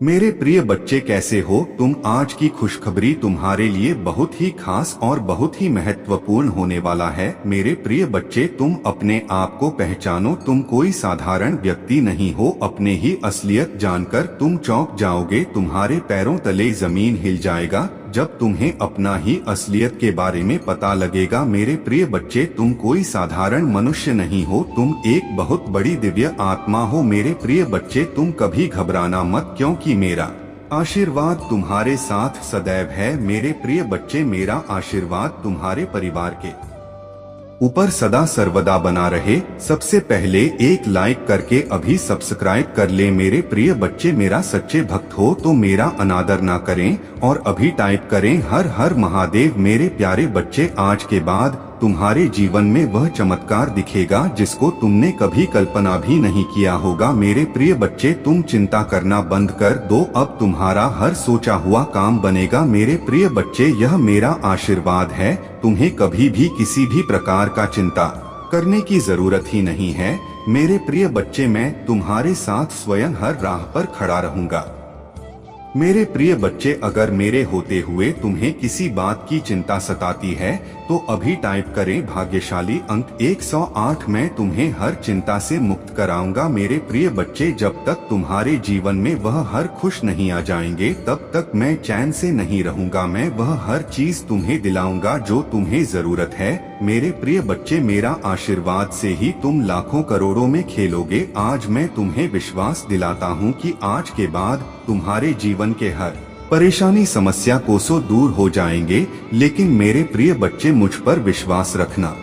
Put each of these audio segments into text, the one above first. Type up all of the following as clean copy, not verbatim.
मेरे प्रिय बच्चे, कैसे हो तुम? आज की खुशखबरी तुम्हारे लिए बहुत ही खास और बहुत ही महत्वपूर्ण होने वाला है। मेरे प्रिय बच्चे, तुम अपने आप को पहचानो। तुम कोई साधारण व्यक्ति नहीं हो। अपने ही असलियत जानकर तुम चौंक जाओगे। तुम्हारे पैरों तले जमीन हिल जाएगा जब तुम्हें अपना ही असलियत के बारे में पता लगेगा। मेरे प्रिय बच्चे, तुम कोई साधारण मनुष्य नहीं हो, तुम एक बहुत बड़ी दिव्य आत्मा हो। मेरे प्रिय बच्चे, तुम कभी घबराना मत, क्योंकि मेरा आशीर्वाद तुम्हारे साथ सदैव है। मेरे प्रिय बच्चे, मेरा आशीर्वाद तुम्हारे परिवार के ऊपर सदा सर्वदा बना रहे। सबसे पहले एक लाइक करके अभी सब्सक्राइब कर ले। मेरे प्रिय बच्चे, मेरा सच्चे भक्त हो तो मेरा अनादर ना करें और अभी टाइप करें हर हर महादेव। मेरे प्यारे बच्चे, आज के बाद तुम्हारे जीवन में वह चमत्कार दिखेगा जिसको तुमने कभी कल्पना भी नहीं किया होगा। मेरे प्रिय बच्चे, तुम चिंता करना बंद कर दो। अब तुम्हारा हर सोचा हुआ काम बनेगा। मेरे प्रिय बच्चे, यह मेरा आशीर्वाद है। तुम्हें कभी भी किसी भी प्रकार का चिंता करने की जरूरत ही नहीं है। मेरे प्रिय बच्चे, मैं तुम्हारे साथ स्वयं हर राह पर खड़ा रहूंगा। मेरे प्रिय बच्चे, अगर मेरे होते हुए तुम्हें किसी बात की चिंता सताती है तो अभी टाइप करें भाग्यशाली अंक 108। मैं तुम्हें हर चिंता से मुक्त कराऊंगा। मेरे प्रिय बच्चे, जब तक तुम्हारे जीवन में वह हर खुश नहीं आ जाएंगे तब तक मैं चैन से नहीं रहूंगा। मैं वह हर चीज तुम्हें दिलाऊंगा जो तुम्हें जरूरत है। मेरे प्रिय बच्चे, मेरा आशीर्वाद से ही तुम लाखों करोड़ों में खेलोगे। आज मैं तुम्हें विश्वास दिलाता हूँ कि आज के बाद तुम्हारे जीवन के हर परेशानी समस्या कोसों दूर हो जाएंगे। लेकिन मेरे प्रिय बच्चे, मुझ पर विश्वास रखना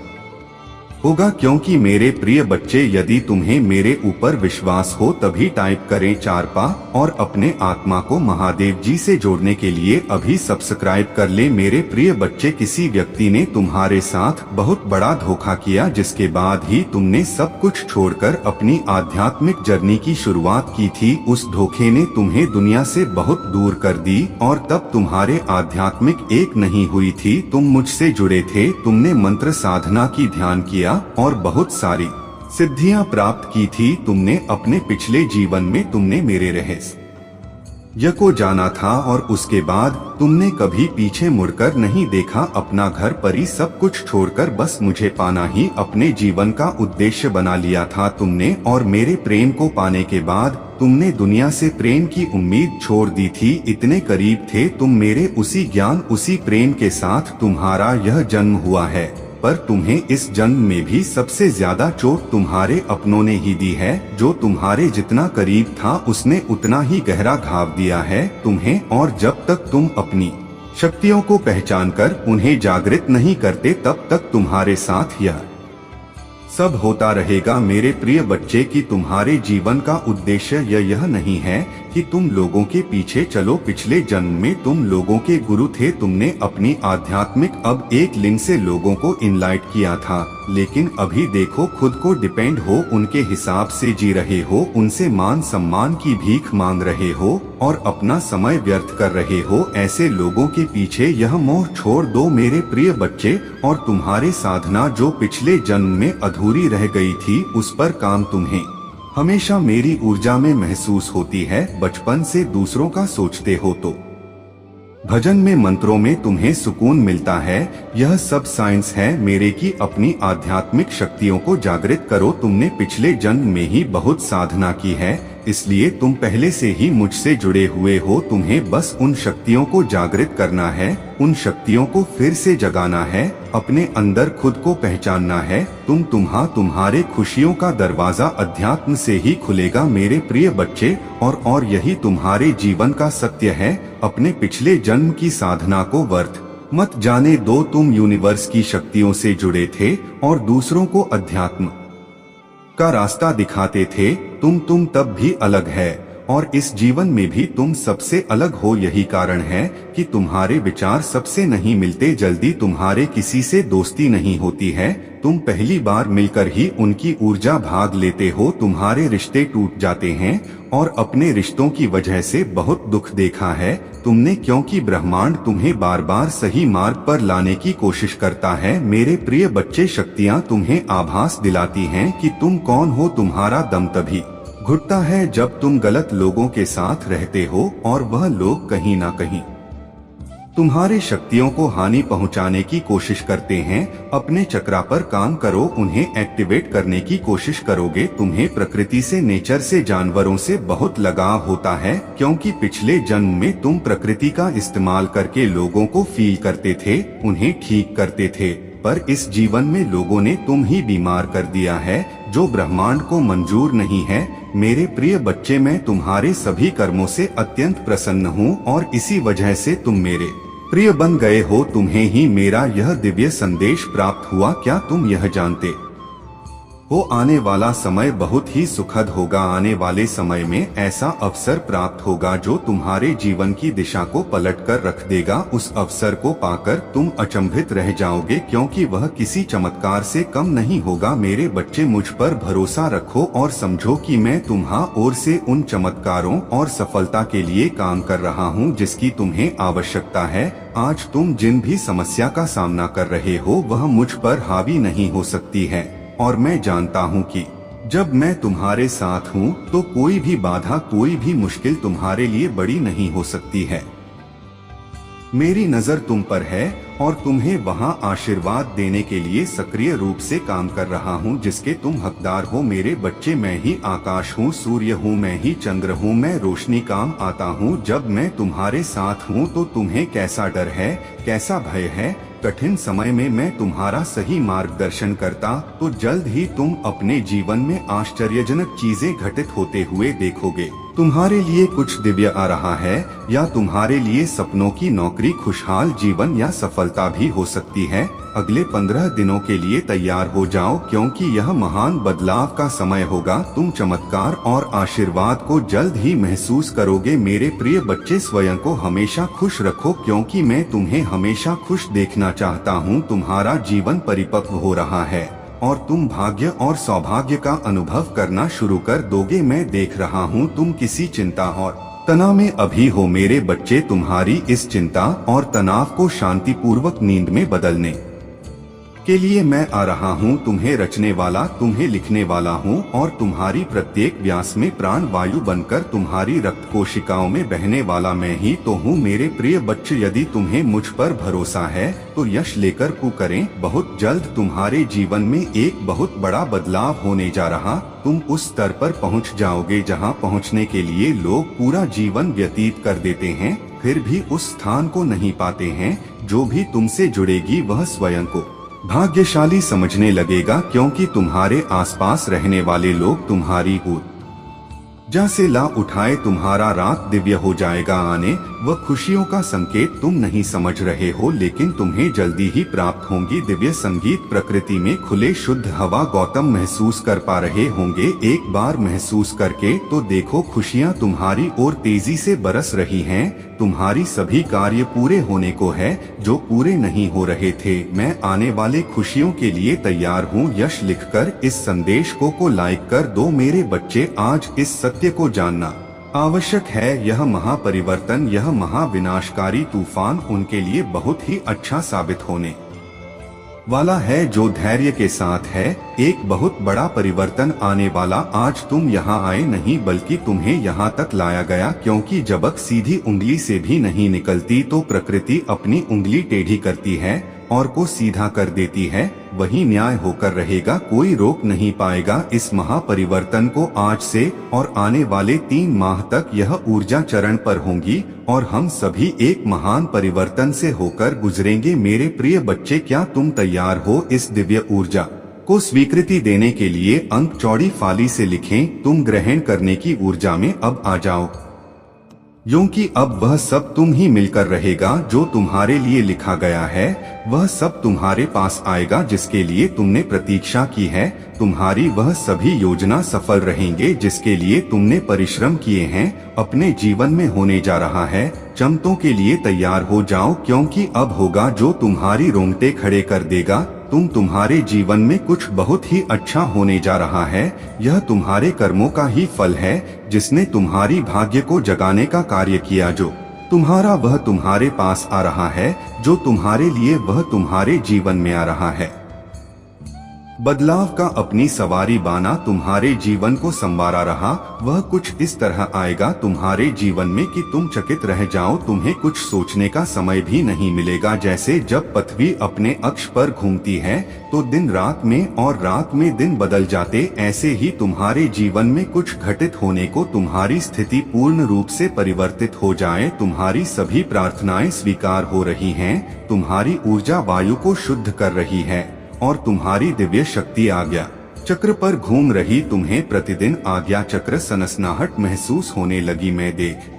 होगा, क्योंकि मेरे प्रिय बच्चे, यदि तुम्हें मेरे ऊपर विश्वास हो तभी टाइप करें 4 पा और अपने आत्मा को महादेव जी से जोड़ने के लिए अभी सब्सक्राइब कर ले। मेरे प्रिय बच्चे, किसी व्यक्ति ने तुम्हारे साथ बहुत बड़ा धोखा किया जिसके बाद ही तुमने सब कुछ छोड़कर अपनी आध्यात्मिक जर्नी की शुरुआत की थी। उस धोखे ने तुम्हें दुनिया से बहुत दूर कर दी और तब तुम्हारे आध्यात्मिक एक नहीं हुई थी। तुम मुझसे जुड़े थे, तुमने मंत्र साधना की ध्यान किया और बहुत सारी सिद्धियां प्राप्त की थी। तुमने अपने पिछले जीवन में तुमने मेरे रहस्य को जाना था और उसके बाद तुमने कभी पीछे मुड़कर नहीं देखा। अपना घर परी सब कुछ छोड़कर बस मुझे पाना ही अपने जीवन का उद्देश्य बना लिया था तुमने। और मेरे प्रेम को पाने के बाद तुमने दुनिया से प्रेम की उम्मीद छोड़ दी थी। इतने करीब थे तुम मेरे, उसी ज्ञान उसी प्रेम के साथ तुम्हारा यह जन्म हुआ है। पर तुम्हें इस जन्म में भी सबसे ज्यादा चोट तुम्हारे अपनों ने ही दी है। जो तुम्हारे जितना करीब था उसने उतना ही गहरा घाव दिया है तुम्हें। और जब तक तुम अपनी शक्तियों को पहचानकर उन्हें जागृत नहीं करते तब तक तुम्हारे साथ यह सब होता रहेगा। मेरे प्रिय बच्चे, कि तुम्हारे जीवन का उद्देश्य यह नहीं है कि तुम लोगों के पीछे चलो। पिछले जन्म में तुम लोगों के गुरु थे। तुमने अपनी आध्यात्मिक अब एक लिंग से लोगों को इनलाइट किया था, लेकिन अभी देखो खुद को डिपेंड हो, उनके हिसाब से जी रहे हो, उनसे मान सम्मान की भीख मांग रहे हो और अपना समय व्यर्थ कर रहे हो। ऐसे लोगों के पीछे यह मोह छोड़ दो मेरे प्रिय बच्चे, और तुम्हारे साधना जो पिछले जन्म में अधूरी रह गई थी उस पर काम तुम्हें हमेशा मेरी ऊर्जा में महसूस होती है। बचपन से दूसरों का सोचते हो तो भजन में मंत्रों में तुम्हें सुकून मिलता है। यह सब साइंस है मेरे की अपनी आध्यात्मिक शक्तियों को जागृत करो। तुमने पिछले जन्म में ही बहुत साधना की है, इसलिए तुम पहले से ही मुझसे जुड़े हुए हो। तुम्हें बस उन शक्तियों को जागृत करना है, उन शक्तियों को फिर से जगाना है, अपने अंदर खुद को पहचानना है। तुम्हारे खुशियों का दरवाजा अध्यात्म से ही खुलेगा मेरे प्रिय बच्चे। और यही तुम्हारे जीवन का सत्य है। अपने पिछले जन्म की साधना को व्यर्थ मत जाने दो। तुम यूनिवर्स की शक्तियों से जुड़े थे और दूसरों को अध्यात्म का रास्ता दिखाते थे। तुम तब भी अलग है और इस जीवन में भी तुम सबसे अलग हो। यही कारण है कि तुम्हारे विचार सबसे नहीं मिलते, जल्दी तुम्हारे किसी से दोस्ती नहीं होती है। तुम पहली बार मिलकर ही उनकी ऊर्जा भाग लेते हो। तुम्हारे रिश्ते टूट जाते हैं और अपने रिश्तों की वजह से बहुत दुख देखा है तुमने, क्योंकि ब्रह्मांड तुम्हें बार बार सही मार्ग पर लाने की कोशिश करता है। मेरे प्रिय बच्चे, शक्तियाँ तुम्हें आभास दिलाती हैं कि तुम कौन हो। तुम्हारा दम तभी घुटता है जब तुम गलत लोगों के साथ रहते हो और वह लोग कहीं ना कहीं तुम्हारे शक्तियों को हानि पहुंचाने की कोशिश करते हैं। अपने चक्रा पर काम करो, उन्हें एक्टिवेट करने की कोशिश करोगे। तुम्हें प्रकृति से, नेचर से, जानवरों से बहुत लगाव होता है, क्योंकि पिछले जन्म में तुम प्रकृति का इस्तेमाल करके लोगों को फील करते थे, उन्हें ठीक करते थे। पर इस जीवन में लोगों ने तुम ही बीमार कर दिया है, जो ब्रह्मांड को मंजूर नहीं है। मेरे प्रिय बच्चे, मैं तुम्हारे सभी कर्मों से अत्यंत प्रसन्न हूँ और इसी वजह से तुम मेरे प्रिय बन गए हो। तुम्हें ही मेरा यह दिव्य संदेश प्राप्त हुआ। क्या तुम यह जानते हो आने वाला समय बहुत ही सुखद होगा। आने वाले समय में ऐसा अवसर प्राप्त होगा जो तुम्हारे जीवन की दिशा को पलट कर रख देगा। उस अवसर को पाकर तुम अचंभित रह जाओगे, क्योंकि वह किसी चमत्कार से कम नहीं होगा। मेरे बच्चे, मुझ पर भरोसा रखो और समझो कि मैं तुम्हारी ओर से उन चमत्कारों और सफलता के लिए काम कर रहा हूँ जिसकी तुम्हें आवश्यकता है। आज तुम जिन भी समस्या का सामना कर रहे हो वह मुझ पर हावी नहीं हो सकती है, और मैं जानता हूँ कि जब मैं तुम्हारे साथ हूँ तो कोई भी बाधा, कोई भी मुश्किल तुम्हारे लिए बड़ी नहीं हो सकती है। मेरी नजर तुम पर है और तुम्हें वहाँ आशीर्वाद देने के लिए सक्रिय रूप से काम कर रहा हूँ जिसके तुम हकदार हो। मेरे बच्चे, मैं ही आकाश हूँ, सूर्य हूँ, मैं ही चंद्र हूँ, मैं रोशनी काम आता हूँ। जब मैं तुम्हारे साथ हूँ तो तुम्हें कैसा डर है, कैसा भय है। कठिन समय में मैं तुम्हारा सही मार्गदर्शन करता तो जल्द ही तुम अपने जीवन में आश्चर्यजनक चीजें घटित होते हुए देखोगे। तुम्हारे लिए कुछ दिव्य आ रहा है, या तुम्हारे लिए सपनों की नौकरी, खुशहाल जीवन या सफलता भी हो सकती है। अगले 15 दिनों के लिए तैयार हो जाओ, क्योंकि यह महान बदलाव का समय होगा। तुम चमत्कार और आशीर्वाद को जल्द ही महसूस करोगे। मेरे प्रिय बच्चे, स्वयं को हमेशा खुश रखो, क्योंकि मैं तुम्हें हमेशा खुश देखना चाहता हूँ। तुम्हारा जीवन परिपक्व हो रहा है और तुम भाग्य और सौभाग्य का अनुभव करना शुरू कर दोगे। मैं देख रहा हूँ तुम किसी चिंता और तनाव में अभी हो। मेरे बच्चे, तुम्हारी इस चिंता और तनाव को शांतिपूर्वक नींद में बदलने के लिए मैं आ रहा हूँ। तुम्हें रचने वाला, तुम्हें लिखने वाला हूँ और तुम्हारी प्रत्येक व्यास में प्राण वायु बनकर तुम्हारी रक्त कोशिकाओं में बहने वाला मैं ही तो हूँ। मेरे प्रिय बच्चे, यदि तुम्हें मुझ पर भरोसा है तो यश लेकर कू करें। बहुत जल्द तुम्हारे जीवन में एक बहुत बड़ा बदलाव होने जा रहा। तुम उस स्तर पर पहुँच जाओगे जहाँ पहुँचने के लिए लोग पूरा जीवन व्यतीत कर देते हैं, फिर भी उस स्थान को नहीं पाते हैं। जो भी तुमसे जुड़ेगी वह स्वयं को भाग्यशाली समझने लगेगा, क्योंकि तुम्हारे आसपास रहने वाले लोग तुम्हारी ऊर्जा से लाभ उठाए। तुम्हारा रात दिव्य हो जाएगा। आने व खुशियों का संकेत तुम नहीं समझ रहे हो, लेकिन तुम्हें जल्दी ही प्राप्त होंगी। दिव्य संगीत, प्रकृति में खुले शुद्ध हवा, गौतम महसूस कर पा रहे होंगे। एक बार महसूस करके तो देखो, खुशियाँ तुम्हारी ओर तेजी से बरस रही हैं। तुम्हारी सभी कार्य पूरे होने को है जो पूरे नहीं हो रहे थे। मैं आने वाले खुशियों के लिए तैयार हूँ। यश लिखकर इस संदेश को लाइक कर दो। मेरे बच्चे, आज इस सत्य को जानना आवश्यक है। यह महापरिवर्तन, यह महाविनाशकारी तूफान उनके लिए बहुत ही अच्छा साबित होने वाला है जो धैर्य के साथ है। एक बहुत बड़ा परिवर्तन आने वाला। आज तुम यहाँ आए नहीं, बल्कि तुम्हें यहाँ तक लाया गया, क्योंकि जबक सीधी उंगली से भी नहीं निकलती तो प्रकृति अपनी उंगली टेढ़ी करती है और को सीधा कर देती है। वही न्याय होकर रहेगा, कोई रोक नहीं पाएगा इस महापरिवर्तन को। आज से और आने वाले 3 माह तक यह ऊर्जा चरण पर होंगी और हम सभी एक महान परिवर्तन से होकर गुजरेंगे। मेरे प्रिय बच्चे, क्या तुम तैयार हो इस दिव्य ऊर्जा को स्वीकृति देने के लिए? अंक चौड़ी फाली से लिखें, तुम ग्रहण करने की ऊर्जा में अब आ जाओ, क्योंकि अब वह सब तुम ही मिलकर रहेगा। जो तुम्हारे लिए लिखा गया है वह सब तुम्हारे पास आएगा, जिसके लिए तुमने प्रतीक्षा की है। तुम्हारी वह सभी योजना सफल रहेंगे जिसके लिए तुमने परिश्रम किए हैं। अपने जीवन में होने जा रहा है। चमत्कारों के लिए तैयार हो जाओ, क्योंकि अब होगा जो तुम्हारी रोंगटे खड़े कर देगा। तुम्हारे जीवन में कुछ बहुत ही अच्छा होने जा रहा है। यह तुम्हारे कर्मों का ही फल है, जिसने तुम्हारी भाग्य को जगाने का कार्य किया। जो तुम्हारा वह तुम्हारे पास आ रहा है, जो तुम्हारे लिए वह तुम्हारे जीवन में आ रहा है। बदलाव का अपनी सवारी बाना तुम्हारे जीवन को संवारा रहा। वह कुछ इस तरह आएगा तुम्हारे जीवन में कि तुम चकित रह जाओ। तुम्हें कुछ सोचने का समय भी नहीं मिलेगा। जैसे जब पृथ्वी अपने अक्ष पर घूमती है तो दिन रात में और रात में दिन बदल जाते, ऐसे ही तुम्हारे जीवन में कुछ घटित होने को तुम्हारी स्थिति पूर्ण रूप से परिवर्तित हो जाए। तुम्हारी सभी प्रार्थनाएं स्वीकार हो रही हैं। तुम्हारी ऊर्जा वायु को शुद्ध कर रही है और तुम्हारी दिव्य शक्ति आज्ञा चक्र पर घूम रही। तुम्हें प्रतिदिन आज्ञा चक्र सनसनाहट महसूस होने लगी। मैं देख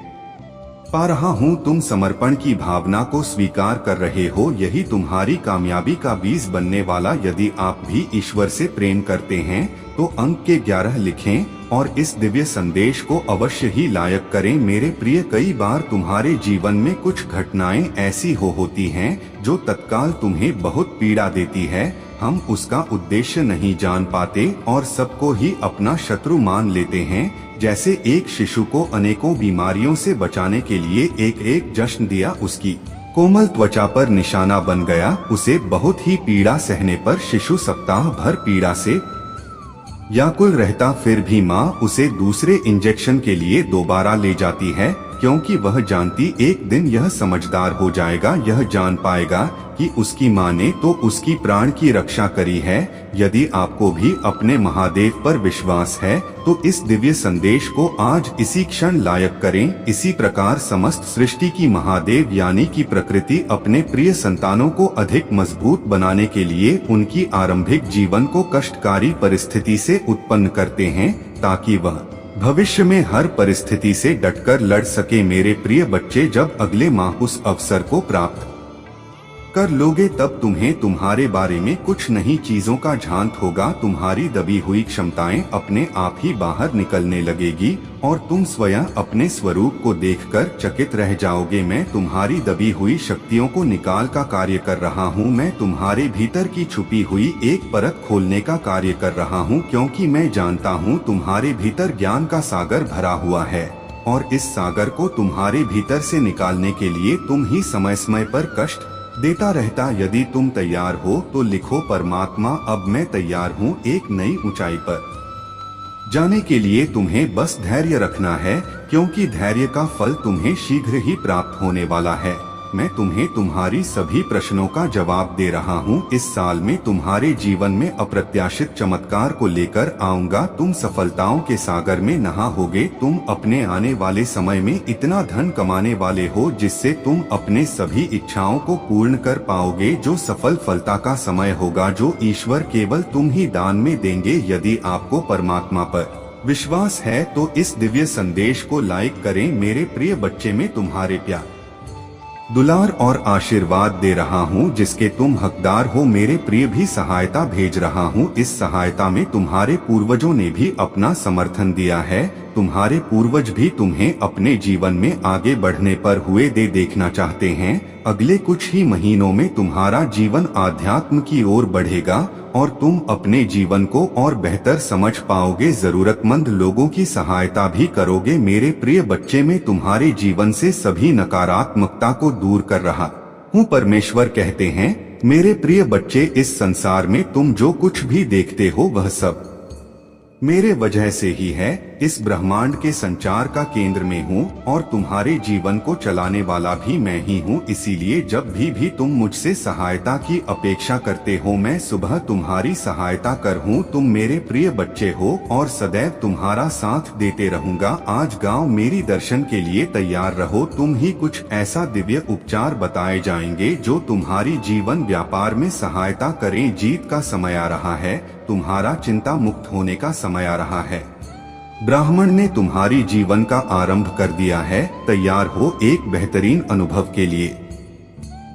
पा रहा हूँ तुम समर्पण की भावना को स्वीकार कर रहे हो। यही तुम्हारी कामयाबी का बीज बनने वाला। यदि आप भी ईश्वर से प्रेम करते हैं तो अंक के 11 लिखें और इस दिव्य संदेश को अवश्य ही लायक करें। मेरे प्रिय, कई बार तुम्हारे जीवन में कुछ घटनाएं ऐसी होती हैं जो तत्काल तुम्हें बहुत पीड़ा देती है। हम उसका उद्देश्य नहीं जान पाते और सबको ही अपना शत्रु मान लेते हैं। जैसे एक शिशु को अनेकों बीमारियों से बचाने के लिए एक जश्न दिया, उसकी कोमल त्वचा पर निशाना बन गया। उसे बहुत ही पीड़ा सहने पर शिशु सप्ताह भर पीड़ा से व्याकुल रहता, फिर भी माँ उसे दूसरे इंजेक्शन के लिए दोबारा ले जाती है, क्योंकि वह जानती एक दिन यह समझदार हो जाएगा। यह जान पाएगा कि उसकी माँ ने तो उसकी प्राण की रक्षा करी है। यदि आपको भी अपने महादेव पर विश्वास है तो इस दिव्य संदेश को आज इसी क्षण लायक करें। इसी प्रकार समस्त सृष्टि की महादेव यानी कि प्रकृति अपने प्रिय संतानों को अधिक मजबूत बनाने के लिए उनकी आरंभिक जीवन को कष्टकारी परिस्थिति से उत्पन्न करते हैं, ताकि वह भविष्य में हर परिस्थिति से डटकर लड़ सके। मेरे प्रिय बच्चे, जब अगले माह उस अवसर को प्राप्त कर लोगे तब तुम्हें तुम्हारे बारे में कुछ नई चीजों का झांत होगा। तुम्हारी दबी हुई क्षमताएं अपने आप ही बाहर निकलने लगेगी और तुम स्वयं अपने स्वरूप को देखकर चकित रह जाओगे। मैं तुम्हारी दबी हुई शक्तियों को निकाल का कार्य कर रहा हूँ। मैं तुम्हारे भीतर की छुपी हुई एक परत खोलने का कार्य कर रहा हूँ, क्योंकि मैं जानता हूँ तुम्हारे भीतर ज्ञान का सागर भरा हुआ है और इस सागर को तुम्हारे भीतर से निकालने के लिए तुम ही समय समय पर कष्ट देता रहता। यदि तुम तैयार हो तो लिखो, परमात्मा अब मैं तैयार हूँ एक नई ऊंचाई पर जाने के लिए। तुम्हें बस धैर्य रखना है, क्योंकि धैर्य का फल तुम्हें शीघ्र ही प्राप्त होने वाला है। मैं तुम्हें तुम्हारी सभी प्रश्नों का जवाब दे रहा हूँ। इस साल में तुम्हारे जीवन में अप्रत्याशित चमत्कार को लेकर आऊंगा। तुम सफलताओं के सागर में नहाओगे। तुम अपने आने वाले समय में इतना धन कमाने वाले हो जिससे तुम अपने सभी इच्छाओं को पूर्ण कर पाओगे। जो सफलता का समय होगा जो ईश्वर केवल तुम ही दान में देंगे। यदि आपको परमात्मा पर विश्वास है तो इस दिव्य संदेश को लाइक करें। मेरे प्रिय बच्चे, में तुम्हारे प्यार, दुलार और आशीर्वाद दे रहा हूँ जिसके तुम हकदार हो। मेरे प्रिय, भी सहायता भेज रहा हूँ। इस सहायता में तुम्हारे पूर्वजों ने भी अपना समर्थन दिया है। तुम्हारे पूर्वज भी तुम्हें अपने जीवन में आगे बढ़ने पर हुए देखना चाहते हैं। अगले कुछ ही महीनों में तुम्हारा जीवन आध्यात्म की ओर बढ़ेगा और तुम अपने जीवन को और बेहतर समझ पाओगे। जरूरतमंद लोगों की सहायता भी करोगे। मेरे प्रिय बच्चे, में तुम्हारे जीवन से सभी नकारात्मकता को दूर कर रहा हूँ। परमेश्वर कहते हैं, मेरे प्रिय बच्चे, इस संसार में तुम जो कुछ भी देखते हो वह सब मेरे वजह से ही है। इस ब्रह्मांड के संचार का केंद्र में हूँ और तुम्हारे जीवन को चलाने वाला भी मैं ही हूँ। इसीलिए जब भी तुम मुझसे सहायता की अपेक्षा करते हो, मैं सुबह तुम्हारी सहायता कर हूँ। तुम मेरे प्रिय बच्चे हो और सदैव तुम्हारा साथ देते रहूंगा। आज गांव मेरी दर्शन के लिए तैयार रहो। तुम ही कुछ ऐसा दिव्य उपचार बताए जाएंगे जो तुम्हारी जीवन व्यापार में सहायता करें। जीत का समय आ रहा है। तुम्हारा चिंता मुक्त होने का समय आ रहा है। ब्राह्मण ने तुम्हारी जीवन का आरंभ कर दिया है। तैयार हो एक बेहतरीन अनुभव के लिए।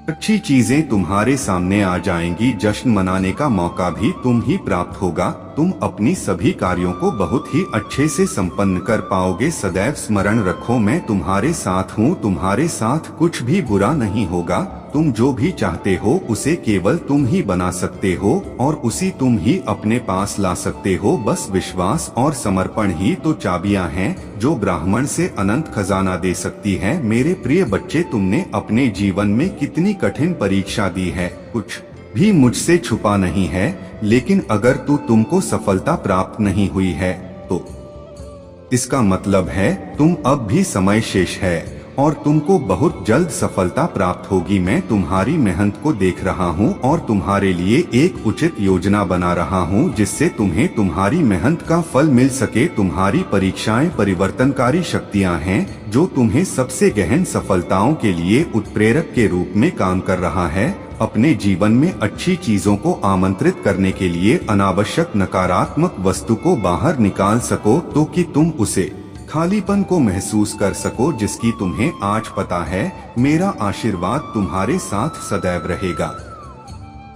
अच्छी चीजें तुम्हारे सामने आ जाएंगी। जश्न मनाने का मौका भी तुम ही प्राप्त होगा। तुम अपनी सभी कार्यों को बहुत ही अच्छे से संपन्न कर पाओगे। सदैव स्मरण रखो, मैं तुम्हारे साथ हूँ। तुम्हारे साथ कुछ भी बुरा नहीं होगा। तुम जो भी चाहते हो उसे केवल तुम ही बना सकते हो और उसी तुम ही अपने पास ला सकते हो। बस विश्वास और समर्पण ही तो चाबियां हैं जो ब्राह्मण से अनंत खजाना दे सकती है। मेरे प्रिय बच्चे, तुमने अपने जीवन में कितनी कठिन परीक्षा दी है। कुछ भी मुझसे छुपा नहीं है, लेकिन अगर तुमको सफलता प्राप्त नहीं हुई है तो इसका मतलब है तुम अब भी समय शेष है और तुमको बहुत जल्द सफलता प्राप्त होगी। मैं तुम्हारी मेहनत को देख रहा हूँ और तुम्हारे लिए एक उचित योजना बना रहा हूँ जिससे तुम्हें तुम्हारी मेहनत का फल मिल सके। तुम्हारी परीक्षाएं परिवर्तनकारी शक्तियाँ हैं जो तुम्हें सबसे गहन सफलताओं के लिए उत्प्रेरक के रूप में काम कर रहा है। अपने जीवन में अच्छी चीजों को आमंत्रित करने के लिए अनावश्यक नकारात्मक वस्तु को बाहर निकाल सको तो कि तुम उसे खालीपन को महसूस कर सको जिसकी तुम्हें आज पता है। मेरा आशीर्वाद तुम्हारे साथ सदैव रहेगा।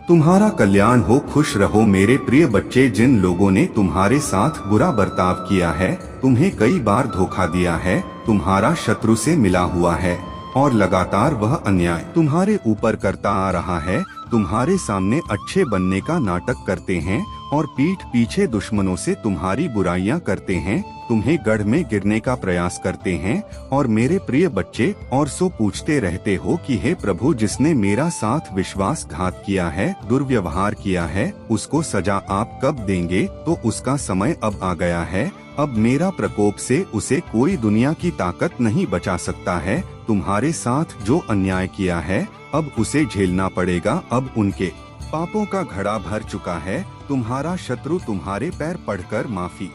तुम्हारा कल्याण हो, खुश रहो मेरे प्रिय बच्चे। जिन लोगों ने तुम्हारे साथ बुरा बर्ताव किया है, तुम्हें कई बार धोखा दिया है, तुम्हारा शत्रु से मिला हुआ है और लगातार वह अन्याय तुम्हारे ऊपर करता आ रहा है, तुम्हारे सामने अच्छे बनने का नाटक करते हैं और पीठ पीछे दुश्मनों से तुम्हारी बुराइयां करते हैं, तुम्हें गढ़ में गिरने का प्रयास करते हैं। और मेरे प्रिय बच्चे और सो पूछते रहते हो कि हे प्रभु, जिसने मेरा साथ विश्वासघात किया है, दुर्व्यवहार किया है, उसको सजा आप कब देंगे? तो उसका समय अब आ गया है। अब मेरा प्रकोप से उसे कोई दुनिया की ताकत नहीं बचा सकता है। तुम्हारे साथ जो अन्याय किया है अब उसे झेलना पड़ेगा। अब उनके पापों का घड़ा भर चुका है। तुम्हारा शत्रु तुम्हारे पैर पड़कर माफी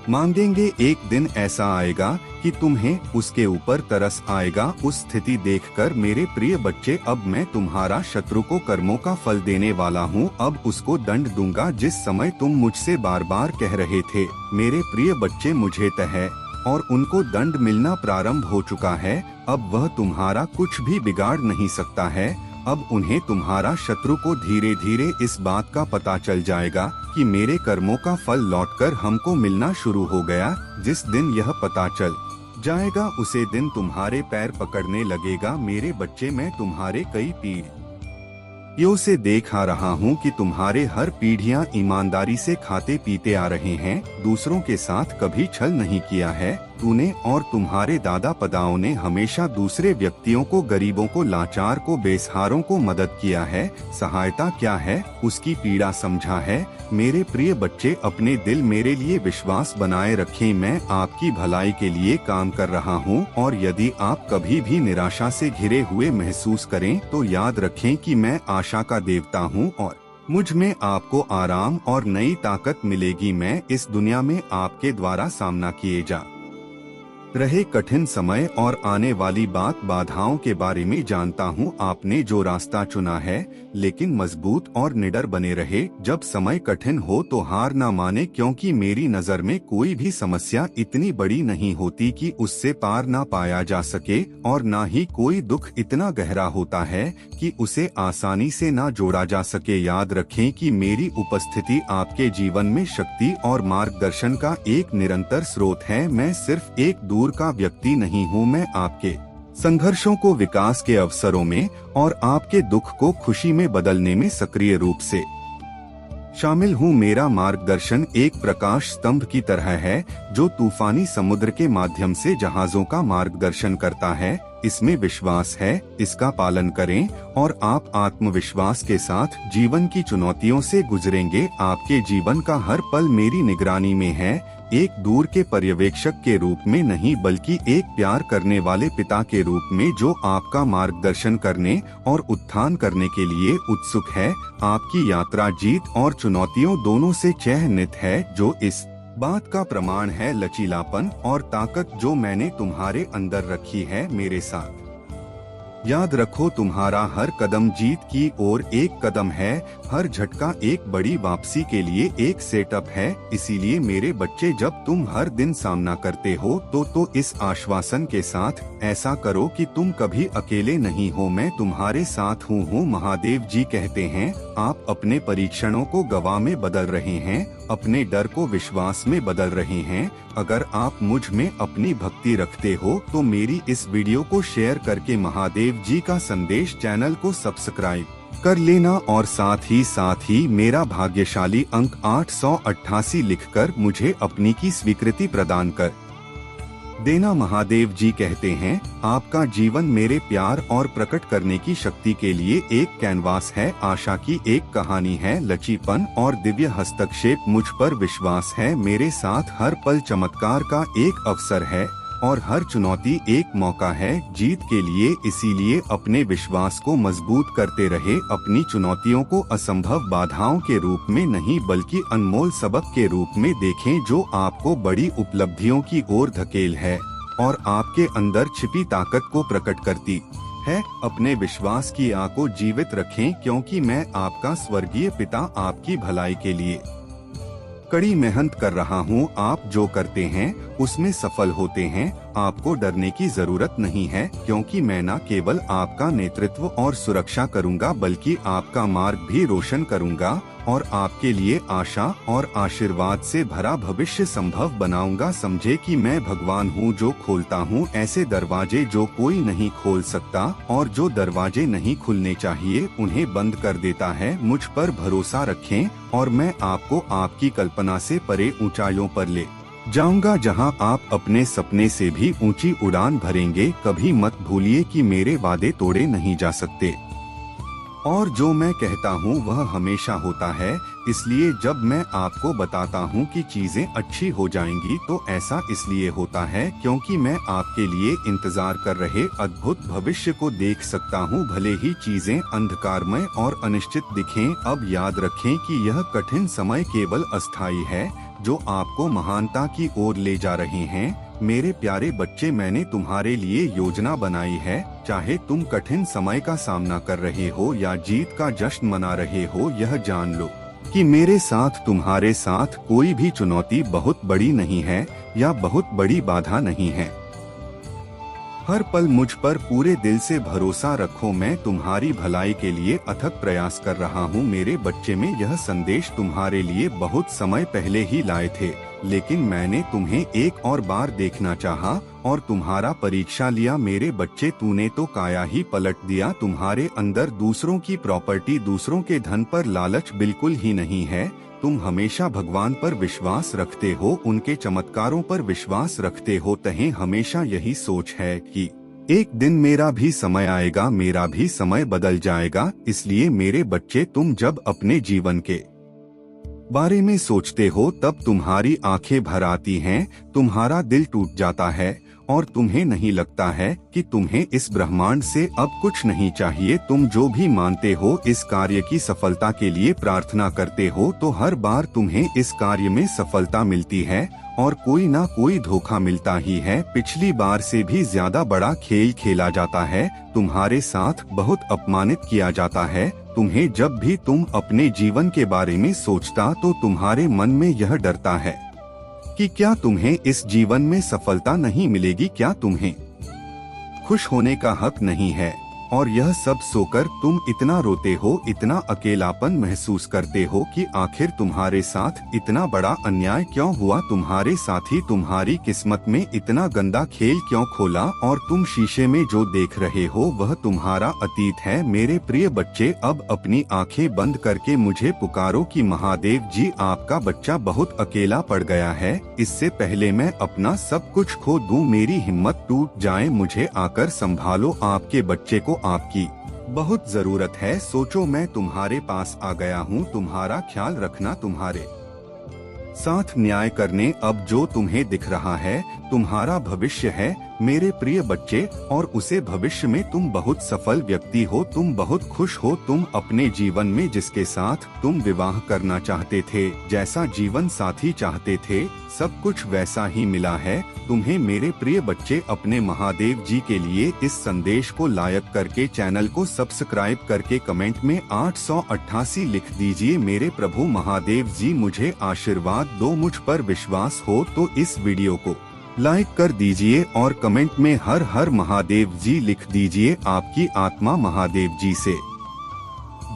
मांगेंगे। एक दिन ऐसा आएगा कि तुम्हें उसके ऊपर तरस आएगा। उस स्थिति देखकर मेरे प्रिय बच्चे, अब मैं तुम्हारा शत्रु को कर्मों का फल देने वाला हूँ। अब उसको दंड दूंगा। जिस समय तुम मुझसे बार बार कह रहे थे मेरे प्रिय बच्चे मुझे तय है, और उनको दंड मिलना प्रारंभ हो चुका है। अब वह तुम्हारा कुछ भी बिगाड़ नहीं सकता है। अब उन्हें, तुम्हारा शत्रु को धीरे धीरे इस बात का पता चल जाएगा कि मेरे कर्मों का फल लौटकर हमको मिलना शुरू हो गया। जिस दिन यह पता चल जाएगा उसे दिन तुम्हारे पैर पकड़ने लगेगा। मेरे बच्चे, मैं तुम्हारे कई पीढ़ियों से देख आ रहा हूँ कि तुम्हारे हर पीढ़ियाँ ईमानदारी से खाते पीते आ रहे हैं, दूसरों के साथ कभी छल नहीं किया है। तूने और तुम्हारे दादा पदाओं ने हमेशा दूसरे व्यक्तियों को, गरीबों को, लाचार को, बेसहारों को मदद किया है। सहायता क्या है उसकी पीड़ा समझा है। मेरे प्रिय बच्चे, अपने दिल मेरे लिए विश्वास बनाए रखें। मैं आपकी भलाई के लिए काम कर रहा हूँ और यदि आप कभी भी निराशा से घिरे हुए महसूस करें तो याद रखें कि मैं आशा का देवता हूँ और मुझ में आपको आराम और नई ताकत मिलेगी। मैं इस दुनिया में आपके द्वारा सामना किए जा रहे कठिन समय और आने वाली बाधाओं के बारे में जानता हूँ। आपने जो रास्ता चुना है, लेकिन मजबूत और निडर बने रहे। जब समय कठिन हो तो हार ना माने, क्योंकि मेरी नजर में कोई भी समस्या इतनी बड़ी नहीं होती कि उससे पार ना पाया जा सके, और ना ही कोई दुख इतना गहरा होता है कि उसे आसानी से ना जोड़ा जा सके। याद रखें कि मेरी उपस्थिति आपके जीवन में शक्ति और मार्गदर्शन का एक निरंतर स्रोत है। मैं सिर्फ एक दूर का व्यक्ति नहीं हूँ, मैं आपके संघर्षों को विकास के अवसरों में और आपके दुख को खुशी में बदलने में सक्रिय रूप से शामिल हूँ। मेरा मार्गदर्शन एक प्रकाश स्तंभ की तरह है जो तूफानी समुद्र के माध्यम से जहाजों का मार्गदर्शन करता है। इसमें विश्वास है, इसका पालन करें और आप आत्मविश्वास के साथ जीवन की चुनौतियों से गुजरेंगे। आपके जीवन का हर पल मेरी निगरानी में है, एक दूर के पर्यवेक्षक के रूप में नहीं, बल्कि एक प्यार करने वाले पिता के रूप में जो आपका मार्गदर्शन करने और उत्थान करने के लिए उत्सुक है। आपकी यात्रा जीत और चुनौतियों दोनों से चिह्नित है, जो इस बात का प्रमाण है लचीलापन और ताकत जो मैंने तुम्हारे अंदर रखी है मेरे साथ। याद रखो, तुम्हारा हर कदम जीत की ओर एक कदम है, हर झटका एक बड़ी वापसी के लिए एक सेटअप है। इसीलिए मेरे बच्चे, जब तुम हर दिन सामना करते हो तो इस आश्वासन के साथ ऐसा करो कि तुम कभी अकेले नहीं हो, मैं तुम्हारे साथ हूँ। महादेव जी कहते हैं, आप अपने परीक्षणों को गवाह में बदल रहे हैं, अपने डर को विश्वास में बदल रहे हैं। अगर आप मुझ में अपनी भक्ति रखते हो तो मेरी इस वीडियो को शेयर करके महादेव जी का संदेश चैनल को सब्सक्राइब कर लेना और साथ ही मेरा भाग्यशाली अंक 888 लिखकर मुझे अपनी की स्वीकृति प्रदान कर देना। महादेव जी कहते हैं, आपका जीवन मेरे प्यार और प्रकट करने की शक्ति के लिए एक कैनवास है, आशा की एक कहानी है, लचीपन और दिव्य हस्तक्षेप मुझ पर विश्वास है, मेरे साथ हर पल चमत्कार का एक अवसर है और हर चुनौती एक मौका है जीत के लिए। इसीलिए अपने विश्वास को मजबूत करते रहे, अपनी चुनौतियों को असंभव बाधाओं के रूप में नहीं बल्कि अनमोल सबक के रूप में देखें, जो आपको बड़ी उपलब्धियों की ओर धकेल है और आपके अंदर छिपी ताकत को प्रकट करती है। अपने विश्वास की आग को जीवित रखें, क्योंकि मैं आपका स्वर्गीय पिता आपकी भलाई के लिए कड़ी मेहनत कर रहा हूँ। आप जो करते हैं उसमें सफल होते हैं, आपको डरने की जरूरत नहीं है, क्योंकि मैं न केवल आपका नेतृत्व और सुरक्षा करूँगा बल्कि आपका मार्ग भी रोशन करूँगा और आपके लिए आशा और आशीर्वाद से भरा भविष्य संभव बनाऊंगा। समझे कि मैं भगवान हूँ जो खोलता हूँ ऐसे दरवाजे जो कोई नहीं खोल सकता, और जो दरवाजे नहीं खुलने चाहिए उन्हें बंद कर देता है। मुझ पर भरोसा रखें और मैं आपको आपकी कल्पना से परे ऊंचाइयों पर ले जाऊंगा, जहां आप अपने सपने से भी ऊंची उड़ान भरेंगे। कभी मत भूलिए कि मेरे वादे तोड़े नहीं जा सकते और जो मैं कहता हूँ वह हमेशा होता है। इसलिए जब मैं आपको बताता हूँ कि चीजें अच्छी हो जाएंगी तो ऐसा इसलिए होता है क्योंकि मैं आपके लिए इंतजार कर रहे अद्भुत भविष्य को देख सकता हूँ। भले ही चीजें अंधकारमय और अनिश्चित दिखें, अब याद रखें कि यह कठिन समय केवल अस्थायी है जो आपको महानता की ओर ले जा रहे हैं। मेरे प्यारे बच्चे, मैंने तुम्हारे लिए योजना बनाई है। चाहे तुम कठिन समय का सामना कर रहे हो या जीत का जश्न मना रहे हो, यह जान लो कि मेरे साथ तुम्हारे साथ कोई भी चुनौती बहुत बड़ी नहीं है या बहुत बड़ी बाधा नहीं है। हर पल मुझ पर पूरे दिल से भरोसा रखो, मैं तुम्हारी भलाई के लिए अथक प्रयास कर रहा हूँ। मेरे बच्चे, में यह संदेश तुम्हारे लिए बहुत समय पहले ही लाए थे, लेकिन मैंने तुम्हें एक और बार देखना चाहा और तुम्हारा परीक्षा लिया। मेरे बच्चे, तूने तो काया ही पलट दिया। तुम्हारे अंदर दूसरों की प्रॉपर्टी, दूसरों के धन पर लालच बिल्कुल ही नहीं है। तुम हमेशा भगवान पर विश्वास रखते हो, उनके चमत्कारों पर विश्वास रखते हो। तहे हमेशा यही सोच है कि एक दिन मेरा भी समय आएगा, मेरा भी समय बदल जाएगा। इसलिए मेरे बच्चे, तुम जब अपने जीवन के बारे में सोचते हो तब तुम्हारी आंखें भर आती हैं, तुम्हारा दिल टूट जाता है और तुम्हें नहीं लगता है कि तुम्हें इस ब्रह्मांड से अब कुछ नहीं चाहिए। तुम जो भी मानते हो, इस कार्य की सफलता के लिए प्रार्थना करते हो, तो हर बार तुम्हें इस कार्य में सफलता मिलती है और कोई ना कोई धोखा मिलता ही है। पिछली बार से भी ज्यादा बड़ा खेल खेला जाता है, तुम्हारे साथ बहुत अपमानित किया जाता है। तुम्हें जब भी तुम अपने जीवन के बारे में सोचता तो तुम्हारे मन में यह डरता है कि क्या तुम्हें इस जीवन में सफलता नहीं मिलेगी, क्या तुम्हें खुश होने का हक नहीं है। और यह सब सोकर तुम इतना रोते हो, इतना अकेलापन महसूस करते हो कि आखिर तुम्हारे साथ इतना बड़ा अन्याय क्यों हुआ, तुम्हारे साथी तुम्हारी किस्मत में इतना गंदा खेल क्यों खोला और तुम शीशे में जो देख रहे हो वह तुम्हारा अतीत है। मेरे प्रिय बच्चे, अब अपनी आंखें बंद करके मुझे पुकारो कि महादेव जी, आपका बच्चा बहुत अकेला पड़ गया है। इससे पहले मैं अपना सब कुछ खो दूं, मेरी हिम्मत टूट जाए, मुझे आकर संभालो। आपके बच्चे को आपकी बहुत जरूरत है। सोचो, मैं तुम्हारे पास आ गया हूँ, तुम्हारा ख्याल रखना, तुम्हारे साथ न्याय करने। अब जो तुम्हें दिख रहा है तुम्हारा भविष्य है मेरे प्रिय बच्चे, और उसे भविष्य में तुम बहुत सफल व्यक्ति हो, तुम बहुत खुश हो। तुम अपने जीवन में जिसके साथ तुम विवाह करना चाहते थे, जैसा जीवन साथी चाहते थे, सब कुछ वैसा ही मिला है तुम्हें। मेरे प्रिय बच्चे, अपने महादेव जी के लिए इस संदेश को लाइक करके, चैनल को सब्सक्राइब करके कमेंट में 888 लिख दीजिए। मेरे प्रभु महादेव जी, मुझे आशीर्वाद दो, मुझ पर विश्वास हो तो इस वीडियो को लाइक कर दीजिए और कमेंट में हर हर महादेव जी लिख दीजिए। आपकी आत्मा महादेव जी से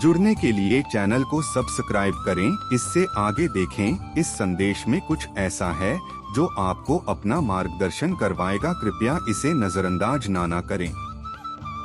जुड़ने के लिए चैनल को सब्सक्राइब करें, इससे आगे देखें। इस संदेश में कुछ ऐसा है जो आपको अपना मार्गदर्शन करवाएगा, कृपया इसे नजरअंदाज ना करें।